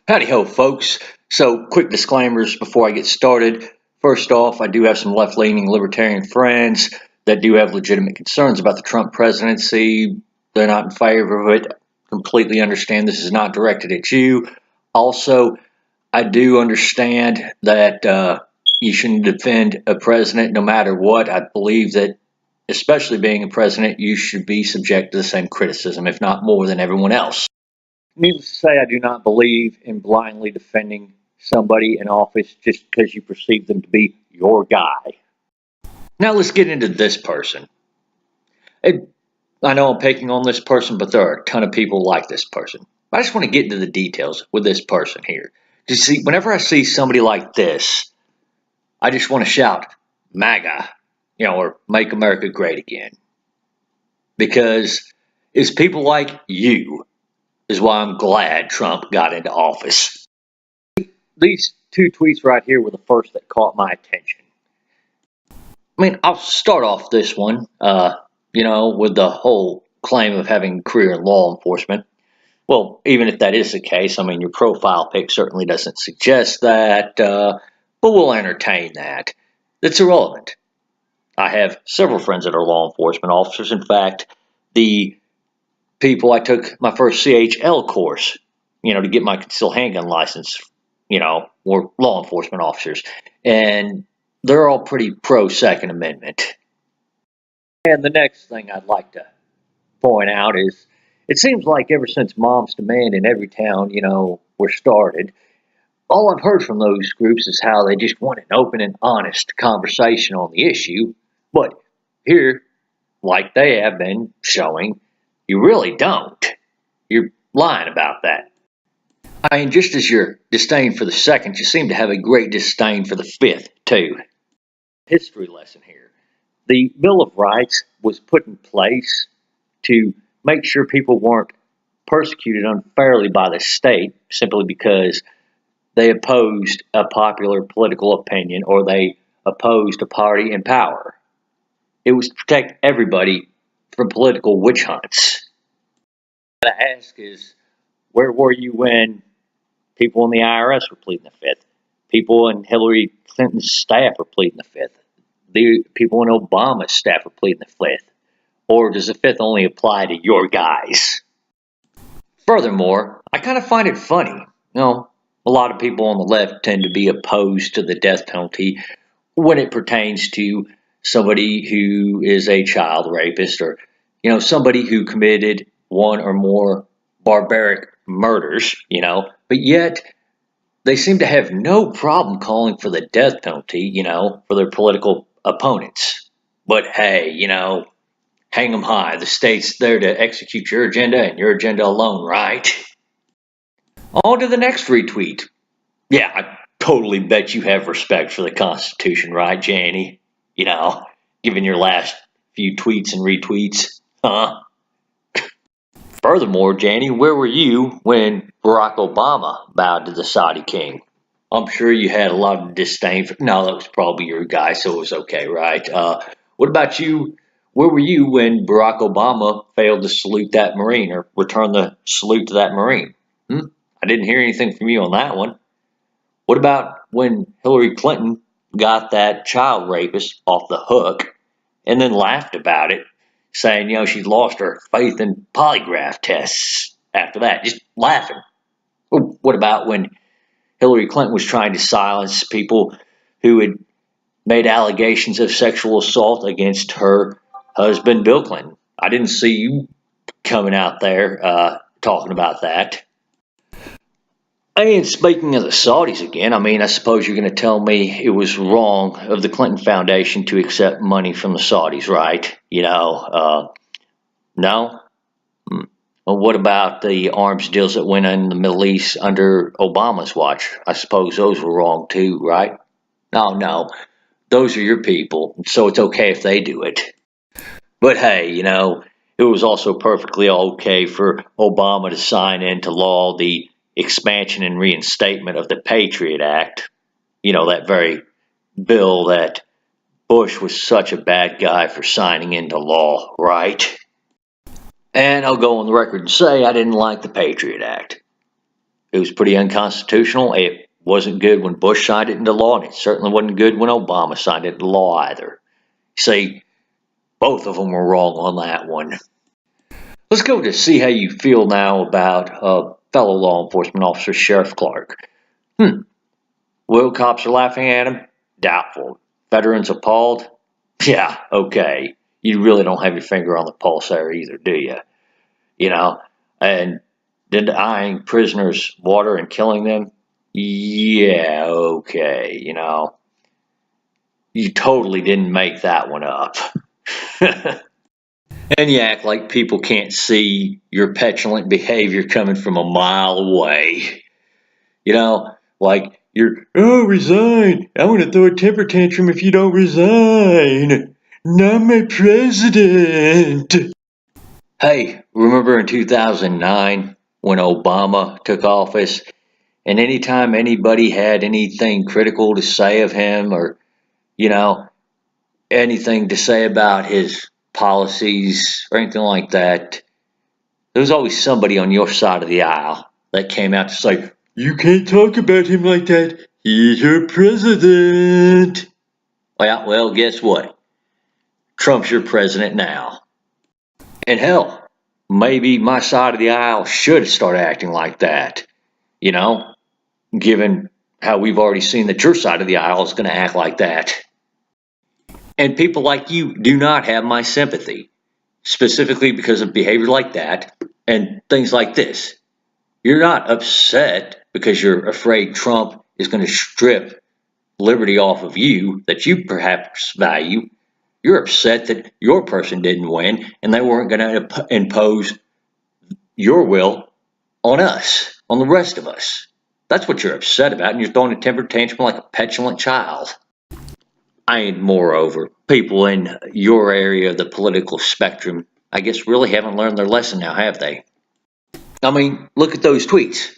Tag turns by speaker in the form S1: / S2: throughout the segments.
S1: Howdy ho, folks. So, quick disclaimers before I get started. First off, I do have some left leaning libertarian friends that do have legitimate concerns about the Trump presidency. They're not in favor of it. Completely understand this is not directed at you. Also, I do understand that you shouldn't defend a president no matter what. I believe that, especially being a president, you should be subject to the same criticism, if not more than everyone else. Needless to say, I do not believe in blindly defending somebody in office just because you perceive them to be your guy. Now let's get into this person. I know I'm picking on this person, but there are a ton of people like this person. I just want to get into the details with this person here. Because see, whenever I see somebody like this, I just want to shout, MAGA, or Make America Great Again. Because it's people like you is why I'm glad Trump got into office. These two tweets right here were the first that caught my attention. I mean, I'll start off this one, with the whole claim of having a career in law enforcement. Well, even if that is the case, I mean, your profile pic certainly doesn't suggest that, but we'll entertain that. It's irrelevant. I have several friends that are law enforcement officers. In fact, the people I took my first CHL course, to get my concealed handgun license, were law enforcement officers. And they're all pretty pro Second Amendment. And the next thing I'd like to point out is it seems like ever since Moms Demand in every town, were started, all I've heard from those groups is how they just want an open and honest conversation on the issue. But here, like they have been showing, you really don't. You're lying about that. I mean, just as your disdain for the second, you seem to have a great disdain for the fifth, too. History lesson here. The Bill of Rights was put in place to make sure people weren't persecuted unfairly by the state simply because they opposed a popular political opinion or they opposed a party in power. It was to protect everybody from political witch hunts. What I ask is, where were you when people in the IRS were pleading the fifth? People in Hillary Clinton's staff were pleading the fifth. The people in Obama's staff were pleading the fifth. Or does the fifth only apply to your guys? Furthermore, I kind of find it funny. A lot of people on the left tend to be opposed to the death penalty when it pertains to somebody who is a child rapist or, somebody who committed one or more barbaric murders, but yet they seem to have no problem calling for the death penalty, for their political opponents. But hey, hang them high. The state's there to execute your agenda and your agenda alone, right? On to the next retweet. Yeah, I totally bet you have respect for the Constitution, right, Janny? Given your last few tweets and retweets, huh? Furthermore, Janny, where were you when Barack Obama bowed to the Saudi king? I'm sure you had a lot of disdain for. No, that was probably your guy, so it was okay, right? What about you? Where were you when Barack Obama failed to salute that Marine or return the salute to that Marine? I didn't hear anything from you on that one. What about when Hillary Clinton got that child rapist off the hook and then laughed about it, saying, she'd lost her faith in polygraph tests after that, just laughing? What about when Hillary Clinton was trying to silence people who had made allegations of sexual assault against her husband, Bill Clinton? I didn't see you coming out there talking about that. And speaking of the Saudis again, I suppose you're going to tell me it was wrong of the Clinton Foundation to accept money from the Saudis, right? No? Well, what about the arms deals that went in the Middle East under Obama's watch? I suppose those were wrong too, right? No. Those are your people, so it's okay if they do it. But hey, it was also perfectly okay for Obama to sign into law the expansion and reinstatement of the Patriot Act. That very bill that Bush was such a bad guy for signing into law, right? And I'll go on the record and say I didn't like the Patriot Act. It was pretty unconstitutional. It wasn't good when Bush signed it into law, and it certainly wasn't good when Obama signed it into law either. See, both of them were wrong on that one. Let's go to see how you feel now about fellow law enforcement officer Sheriff Clark. Will cops are laughing at him? Doubtful. Veterans appalled? Yeah, okay. You really don't have your finger on the pulse there either, do you? You know, and denying prisoners water and killing them? Yeah, okay, you totally didn't make that one up. And you act like people can't see your petulant behavior coming from a mile away. Like oh, resign. I want to throw a temper tantrum if you don't resign. Not my president. Hey, remember in 2009 when Obama took office? And anytime anybody had anything critical to say of him or, anything to say about his policies or anything like that, there was always somebody on your side of the aisle that came out to say, you can't talk about him like that. He's your president. Well, guess what? Trump's your president now. And hell, maybe my side of the aisle should start acting like that, given how we've already seen that your side of the aisle is going to act like that. And people like you do not have my sympathy, specifically because of behavior like that and things like this. You're not upset because you're afraid Trump is going to strip liberty off of you that you perhaps value. You're upset that your person didn't win and they weren't going to impose your will on us, on the rest of us. That's what you're upset about, and you're throwing a temper tantrum like a petulant child. And moreover, people in your area of the political spectrum, I guess, really haven't learned their lesson now, have they? I mean, look at those tweets.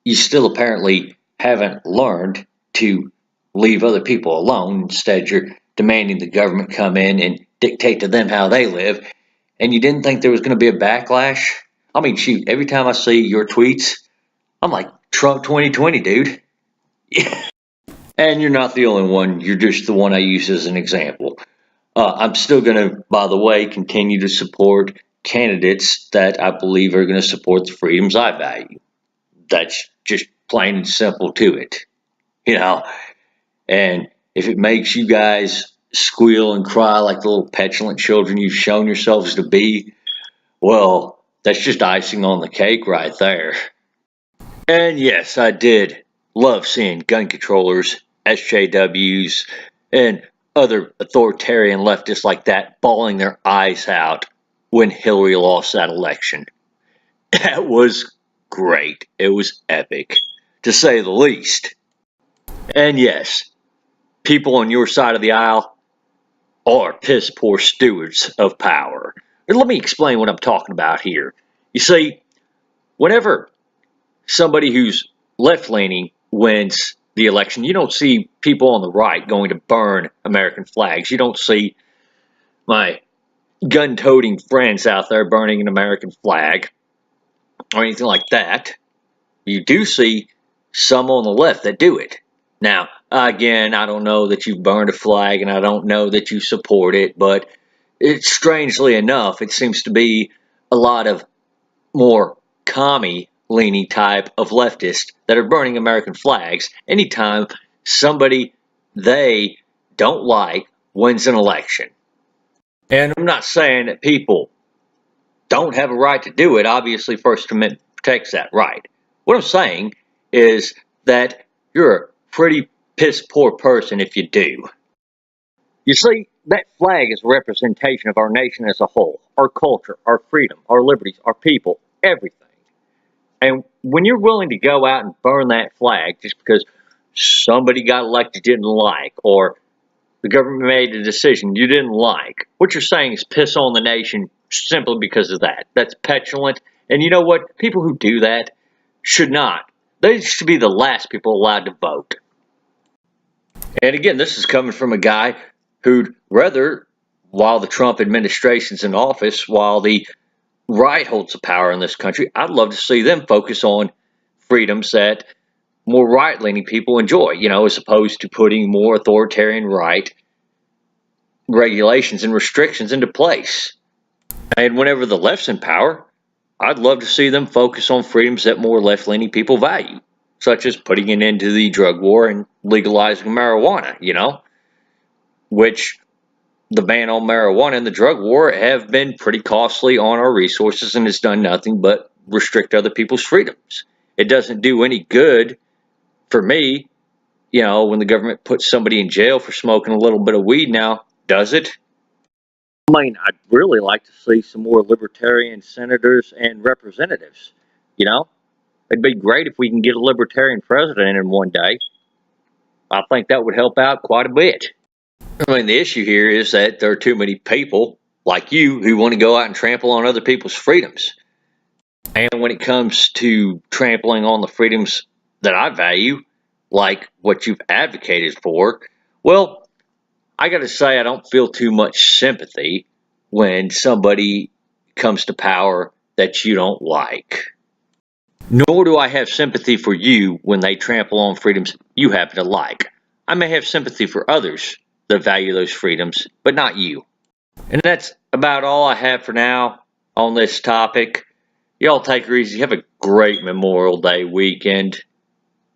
S1: You still apparently haven't learned to leave other people alone. Instead, you're demanding the government come in and dictate to them how they live. And you didn't think there was going to be a backlash? I mean, shoot, every time I see your tweets, I'm like, Trump 2020, dude. And you're not the only one. You're just the one I use as an example. I'm still going to, by the way, continue to support candidates that I believe are going to support the freedoms I value. That's just plain and simple to it, And if it makes you guys squeal and cry like the little petulant children you've shown yourselves to be, well, that's just icing on the cake right there. And yes, I did love seeing gun controllers, SJWs, and other authoritarian leftists like that bawling their eyes out when Hillary lost that election. That was great. It was epic, to say the least. And yes, people on your side of the aisle are piss poor stewards of power. And let me explain what I'm talking about here. You see, whenever somebody who's left-leaning wins the election, you don't see people on the right going to burn American flags. You don't see my gun-toting friends out there burning an American flag or anything like that. You do see some on the left that do it. Now, again, I don't know that you've burned a flag and I don't know that you support it, but strangely enough, it seems to be a lot of more commie-leaning type of leftists that are burning American flags anytime somebody they don't like wins an election. And I'm not saying that people don't have a right to do it. Obviously, First Amendment protects that right. What I'm saying is that you're a pretty piss poor person if you do. You see, that flag is a representation of our nation as a whole, our culture, our freedom, our liberties, our people, everything. And when you're willing to go out and burn that flag just because somebody got elected you didn't like, or the government made a decision you didn't like, what you're saying is piss on the nation simply because of that. That's petulant. And you know what? People who do that should not. They should be the last people allowed to vote. And again, this is coming from a guy who'd rather, while the Trump administration's in office, while the right holds the power in this country, I'd love to see them focus on freedoms that more right-leaning people enjoy, as opposed to putting more authoritarian right regulations and restrictions into place. And whenever the left's in power, I'd love to see them focus on freedoms that more left-leaning people value, such as putting an end to the drug war and legalizing marijuana, which the ban on marijuana and the drug war have been pretty costly on our resources and has done nothing but restrict other people's freedoms. It doesn't do any good for me, when the government puts somebody in jail for smoking a little bit of weed now, does it? I mean, I'd really like to see some more libertarian senators and representatives. You know, it'd be great if we can get a libertarian president in one day. I think that would help out quite a bit. I mean, the issue here is that there are too many people like you who want to go out and trample on other people's freedoms. And when it comes to trampling on the freedoms that I value, like what you've advocated for, well, I got to say, I don't feel too much sympathy when somebody comes to power that you don't like. Nor do I have sympathy for you when they trample on freedoms you happen to like. I may have sympathy for others that value those freedoms, but not you. And that's about all I have for now on this topic. Y'all take it easy. Have a great Memorial Day weekend.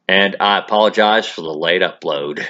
S1: And I apologize for the late upload.